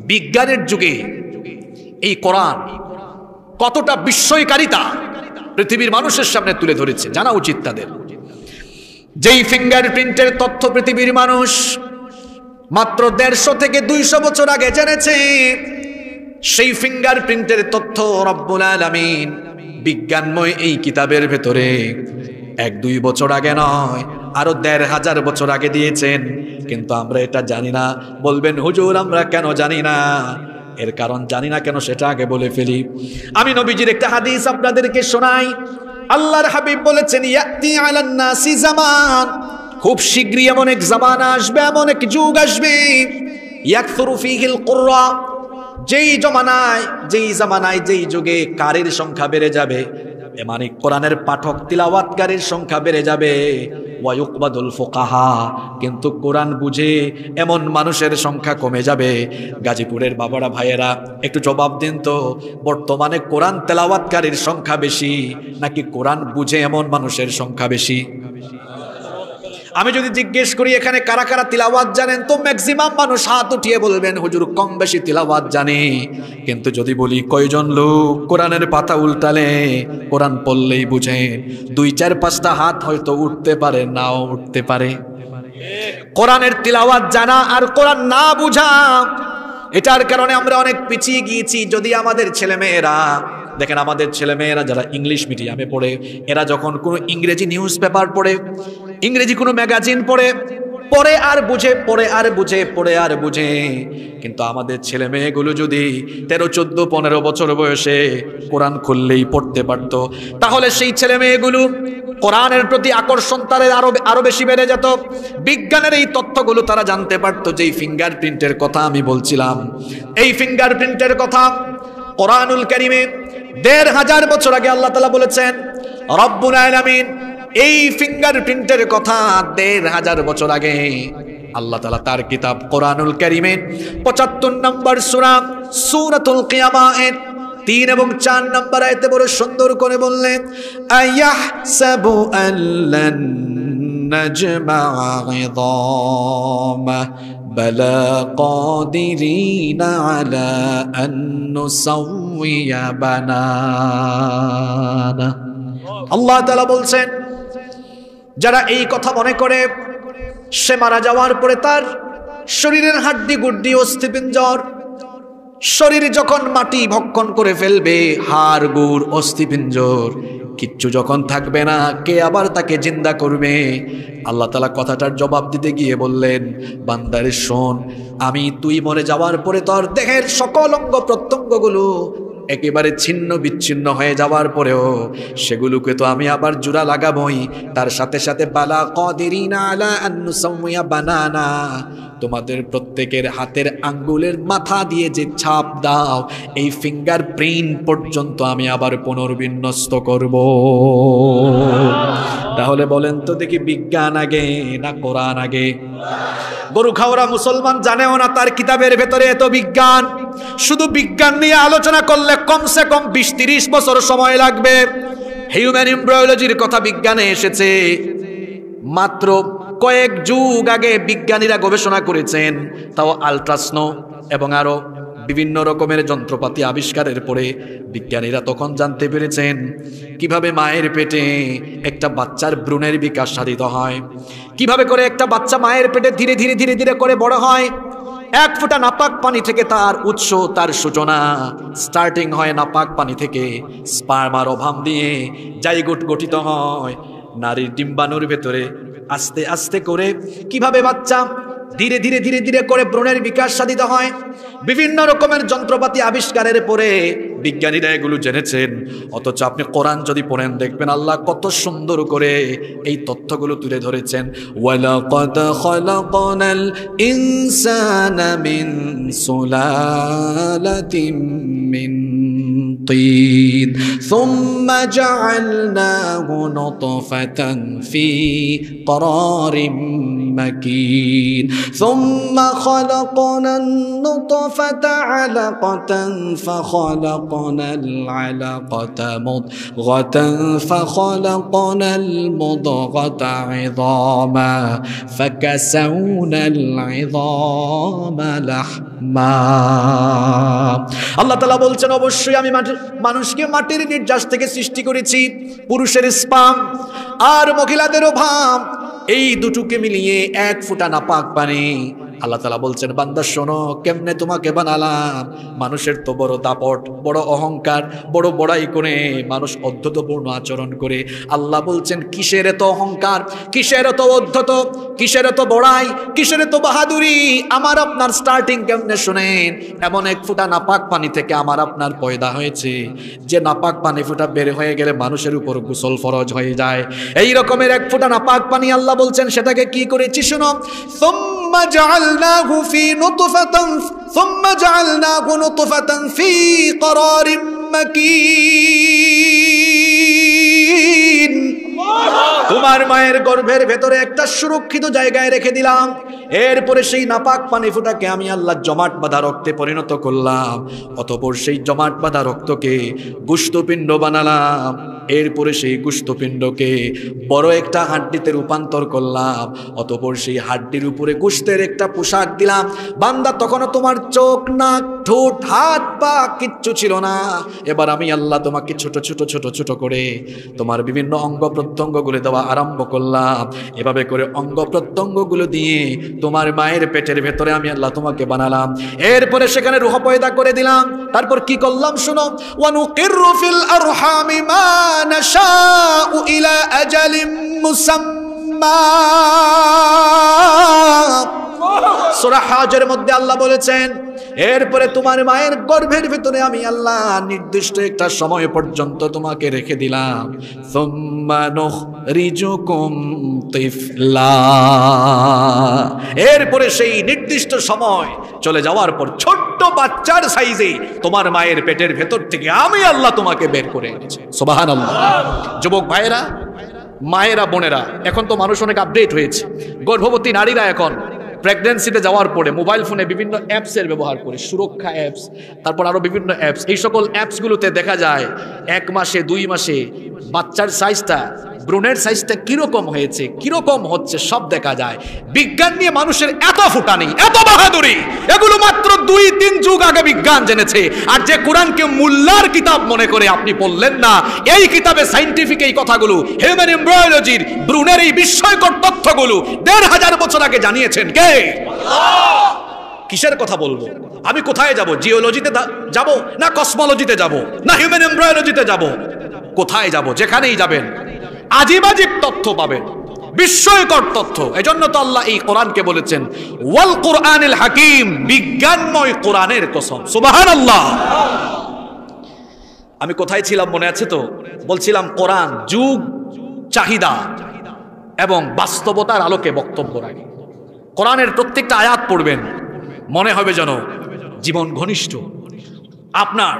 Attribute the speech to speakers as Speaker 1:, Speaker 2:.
Speaker 1: বিজ্ঞানের যুগে এই কোরআন কতটা বিস্ময়কারিতা পৃথিবীর মানুষের সামনে তুলে ধরেছে জানা উচিত তাদের। যেই ফিঙ্গারপ্রিন্টের তথ্য পৃথিবীর মানুষ মাত্র 150 থেকে 200 বছর আগে জেনেছে, সেই ফিঙ্গারপ্রিন্টের তথ্য রব্বুল আলামিন বিজ্ঞানময় এই কিতাবের ভেতরে 1-2 বছর আগে নয়, আরো 1500 বছর আগে দিয়েছেন। কিন্তু আমরা এটা জানি না। বলবেন হুজুর আমরা কেন জানি না? এর কারণ জানি না কেন সেটা আগে বলে ফেলি। আমি নবীজির একটা হাদিস আপনাদেরকে শোনাই। আল্লাহর হাবিব বলেছেন, ইয়াতি আলান নাসি জামান, খুব শীঘ্রই এমন এক জামানা আসবে, এমন এক যুগ আসবে, ইয়াকসুরু ফীহিল কুররা, যেই জামানায় যেই যুগে কারির সংখ্যা বেড়ে যাবে, মানে কোরআনের পাঠক তিলাওয়াতকারীর সংখ্যা বেড়ে যাবে, ওয়ায়ুকবাদুল ফুকাহা, কিন্তু কোরআন বুঝে এমন মানুষের সংখ্যা কমে যাবে। গাজীপুরের বাবারা ভাইয়েরা একটু জবাব দিন তো, বর্তমানে কোরআন তেলাওয়াতকারীর সংখ্যা বেশি নাকি কোরআন বুঝে এমন মানুষের সংখ্যা বেশি? আমি যদি জিজ্ঞেস করি এখানে কারা কারা তিলাওয়াত জানেন, তো ম্যাক্সিমাম মানুষ হাত উঠিয়ে বলবেন হুজুর কম বেশি তিলাওয়াত জানি। কিন্তু যদি বলি কয়জন লোক কোরআনের পাতা উল্টালে কোরআন পড়লেই বুঝেন, 2-4-5টা হাত হয়তো উঠতে পারে, নাও উঠতে পারে। কোরআনের তিলাওয়াত জানা আর কোরআন না বুঝা, এটার কারণে আমরা অনেক পিছিয়ে গিয়েছি। যদি আমাদের ছেলেমেয়েরা দেখেন, আমাদের ছেলেমেয়েরা যারা ইংলিশ মিডিয়ামে পড়ে, এরা যখন কোনো ইংরেজি নিউজ পেপার পড়ে, ইংরেজি কোনো ম্যাগাজিন পড়ে আর বুঝে। কিন্তু আমাদের ছেলে মেয়েগুলো যদি 13, 14, 15 বছর বয়সে কোরআন খুললেই পড়তে পারত, তাহলে সেই ছেলে মেয়েগুলো কোরআনের প্রতি আকর্ষণ তাদের আরো বেশি বেড়ে যেত। বিজ্ঞানের এই তথ্যগুলো তারা জানতে পারতো। যেই ফিঙ্গারপ্রিন্টের কথা আমি বলছিলাম, এই ফিঙ্গারপ্রিন্টের কথা কোরআনুল কারীমে 1500 বছর আগে আল্লাহ তাআলা বলেছেন। রব্বুল আলামিন এই ফিঙ্গারপ্রিন্টের কথা 1500 বছর আগে আল্লাহ তাআলা তার কিতাব কোরআনুল কারীমের 75 নম্বর সূরাতুল কিয়ামাহ 3 এবং 4 নম্বর আয়াতে বড় সুন্দর করে বললেন, আয়াহসাবু আল্লান নাজমা'a 'idama বালা কাদিরিনা আলা আন নুসাউইয়া বানানা। আল্লাহ তাআলা বলছেন, যারা এই কথা মনে করে সে মারা যাওয়ার পরে তার শরীরের হাড্ডি গুড্ডি অস্থিপিঞ্জর, শরীর যখন মাটি ভক্ষণ করে ফেলবে, হাড় গুড় অস্থিপিঞ্জর কিচ্ছু যখন থাকবে না, কে আবার তাকে জিন্দা করবে? আল্লাহ তাআলা কথাটার জবাব দিতে গিয়ে বললেন, বান্দারে শোন, তুই মরে যাওয়ার পরে তোর দেহের সকল অঙ্গ প্রত্যঙ্গগুলো একেবারে ছিন্ন বিচ্ছিন্ন হয়ে যাওয়ার পরেও সেগুলোকে তো আমি আবার জোড়া লাগাবই। তার সাথে সাথে বালা কাদিরিনা আলা আন নুসাউইয়া বানানা, তোমাদের প্রত্যেকের হাতের আঙ্গুলের মাথা দিয়ে যে ছাপ দাও, এই ফিঙ্গার প্রিন্ট পর্যন্ত আমি আবার পুনর্বিন্যস্ত করব। তাহলে বলেন তো দেখি, বিজ্ঞান আগে না কোরআন আগে? গরু খাওয়ারা মুসলমান জানেও না তার কিতাবের ভেতরে এত বিজ্ঞান। শুধু বিজ্ঞান নিয়ে আলোচনা করলে কমসে কম 20-30 বছর সময় লাগবে। হিউম্যান এমব্রায়োলজির কথা বিজ্ঞানে এসেছে মাত্র কয়েক যুগ আগে বিজ্ঞানীরা গবেষণা করেছেন, তাও আল্ট্রাসনো এবং আরো বিভিন্ন রকমের যন্ত্রপাতি আবিষ্কারের পরে বিজ্ঞানীরা তখন জানতে পেরেছেন কিভাবে মায়ের পেটে একটা বাচ্চার ভ্রূণের বিকাশ সাধিত হয়, কিভাবে করে একটা বাচ্চা মায়ের পেটে ধীরে ধীরে ধীরে ধীরে করে বড় হয়। 1 ফোঁটা নাপাক পানি থেকে তার উৎস, তার সূচনা স্টার্টিং হয় নাপাক পানি থেকে, স্পার্মার অভাব দিয়ে জাইগোট গঠিত হয় নারীর ডিম্বাণুর ভেতরে। আস্তে আস্তে করে কিভাবে বাচ্চা ধীরে ধীরে ধীরে ধীরে করে ভ্রূণের বিকাশ সাধিত হয়, বিভিন্ন রকমের যন্ত্রপাতি আবিষ্কারের পরে বিজ্ঞানীরা এগুলো জেনেছেন। অথচ আপনি কোরআন যদি পড়েন দেখবেন আল্লাহ কত সুন্দর করে এই তথ্যগুলো তুলে ধরেছেন। ওয়ালাকাদ খালাকনাল ইনসানা মিন সুলালাতিন মিন তিন সুম্মা জাআলনাহু নুতফাতান ফি করারিম مكين ثم خلقنا النطفة علقة فخلقنا العلقة مضغة فخلقنا المضغة عظاما فكسونا العظام لحما আল্লাহ তাআলা বলছেন অবশ্যই আমি মানুষকে মাটির নির্যাস থেকে সৃষ্টি করেছি পুরুষের স্পাম আর মহিলাদেরও ভাব এই দুটোকে মিলিয়ে এক ফোঁটা নাপাক পানি আল্লাহ তাআলা বলছেন বান্দা শোনো কেমনে তোমাকে বানালাম মানুষের তো বড় দাপট বড় অহংকার বড় বড়াই করে মানুষ অধ্যতপূর্ণ আচরণ করে আল্লাহ বলছেন কিসের এত অহংকার কিসের এত অধ্যত কিসের এত বড়াই কিসের এত বাহাদুরি আমার আপনার স্টার্টিং কেমনে শুনেন এমন এক ফোঁটা নাপাক পানি থেকে আমার আপনার পয়দা হয়েছে যে নাপাক পানি ফোঁটা বের হয়ে গেলে মানুষের উপর গোসল ফরজ হয়ে যায় এই রকমের এক ফোঁটা নাপাক পানি আল্লাহ বলছেন সেটাকে কি করেছি শুনো সুম্মা জাআলনাহু ফি নুতফাতান সুম্মা জাআলনাহু নুতফাতান ফি করারিম মাকিন তোমার মায়ের গর্ভের ভেতরে একটা সুরক্ষিত জায়গায় রেখে দিলাম এরপরে সেই নাপাক পানি ফোঁটাকে আমি আল্লাহ জমাট বাঁধা রক্তে পরিণত করলাম অতঃপর সেই জমাট বাঁধা রক্তকে গোশতপিণ্ড বানালাম এরপরে সেই গোশতপিণ্ডকে বড় একটা হাড্ডিতে রূপান্তর করলাম অতঃপর সেই হাড্ডির উপরে গোশতের একটা পোশাক দিলাম বান্দা তখনও তোমার চোখ নাক ঠোঁট হাত পা কিচ্ছু ছিল না এবার আমি আল্লাহ তোমাকে ছোট ছোট ছোট ছোট করে তোমার বিভিন্ন অঙ্গ প্রত্যঙ্গগুলো দেওয়া আরম্ভ করলাম এভাবে করে অঙ্গ প্রত্যঙ্গগুলো দিয়ে তোমার মায়ের পেটের ভেতরে আমি আল্লাহ তোমাকে বানালাম এরপরে সেখানে রূহ পয়দা করে দিলাম তারপর কি করলাম শুনো ওয়ানুকিরু ফিল আরহামি মা নাশাউ ইলা আজালিম মুসাম্মা সূরা হাজের মধ্যে আল্লাহ বলেছেন এরপরে তোমার মায়ের গর্ভের ভিতরে আমি আল্লাহ নির্দিষ্ট একটা সময় পর্যন্ত তোমাকে রেখে দিলাম সুম্মা নুখরিজুকুম তিফলা এরপরে সেই নির্দিষ্ট সময় চলে যাওয়ার পর ছোট্ট বাচ্চার সাইজে তোমার মায়ের পেটের ভেতর থেকে আমি আল্লাহ তোমাকে বের করে এনেছি সুবহানাল্লাহ যুবক ভাইয়েরা মায়েরা বোনেরা এখন তো মানুষ অনেক আপডেট হয়েছে গর্ভবতী নারীরা এখন প্রেগন্যান্সিতে যাওয়ার পরে মোবাইল ফোনে বিভিন্ন অ্যাপসের ব্যবহার করে সুরক্ষা অ্যাপস তারপর আরও বিভিন্ন অ্যাপস এই সকল অ্যাপসগুলোতে দেখা যায় 1 মাসে 2 মাসে বাচ্চার সাইজটা ব্রুনের সাইজটা কিরকম হয়েছে কিরকম হচ্ছে সব দেখা যায় বিজ্ঞান নিয়ে মানুষের এত ফুটানি এত বাহাদুরি এগুলো মাত্র 2-3 যুগ আগে বিজ্ঞান জেনেছে আর যে কোরআনকে মোল্লার কিতাব মনে করে আপনি বললেন না এই কিতাবে সায়েন্টিফিক এই কথাগুলো হিউম্যান এমব্রায়োলজির ব্রুনের এই বিস্ময়কর তথ্যগুলো 1500 বছর আগে জানিয়েছেন কে আল্লাহ কিসের কথা বলবো আমি কোথায় যাব জিওলজিতে যাব না কসমোলজিতে যাব না হিউম্যান এমব্রায়োলজিতে যাব কোথায় যাব যেখানেই যাবেন আজিব আজিব তথ্য পাবেন বিস্ময়কর তথ্য এজন্য তো আল্লাহ এই কোরআনকে বলেছেন ওয়াল কুরআনিল হাকিম বিজ্ঞানময় কোরআনের কসম সুবহানাল্লাহ আমি কোথায় ছিলাম মনে আছে তো বলছিলাম কোরআন যুগ চাহিদা এবং বাস্তবতার আলোকে বক্তব্য রাখে কোরআনের প্রত্যেকটা আয়াত পড়বেন মনে হবে যেন জীবন ঘনিষ্ঠ আপনার